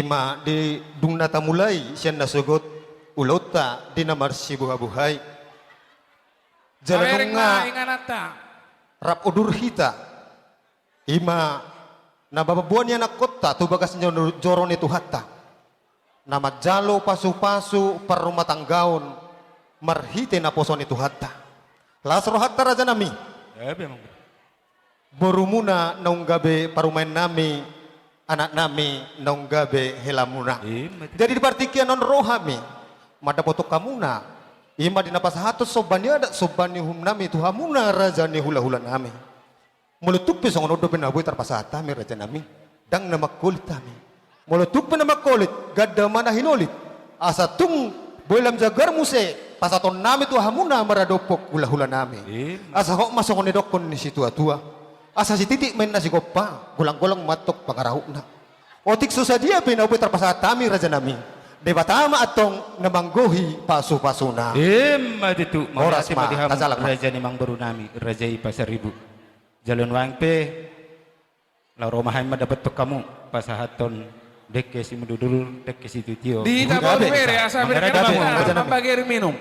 Ima di dungnata mulai siya nasugot ulota di namar si buhay. Jalanong nga inganata. rap udur hita. Ima nabababuan niya na kota tubagas niya joron itu hatta. Na majalo pasu-pasu parumatanggaon marhite na poson itu hatta. Lasro hatta raja nami. Memang. Borumuna naung gabe parumain nami anak nami naung gabe helamuna. Jadi di partikian non rohami madapotok kamuna ima dinapasahatos sobani ada sobani hum nami tu hamuna raja ni hula-hula nami. Mulutup pisong onodo benaboy tarpasata mi raja nami dang namakulit nami. Mulutup penamakulit gadda mana hinolit asa tung boilam jagar muse pasaton nami tu hamuna maradopok hula-hula nami. Asa kok masuk ni dokon ni situ tua. Asa si titik main nasi kopa gulang-gulang matok pangarahuk na otik susah dia pinawi terpasatami raja nami debatama atong namanggohi pasu-pasuna Maditu Oras marati ma, madiham tasalak ma. raja ni mang baru nami raja pasar ribu jalan wangpe la romahan madapat to kamu pasahaton dek si mududul dek si tutio Di tabor bere asa Gabe. berkenaan pambagir minum.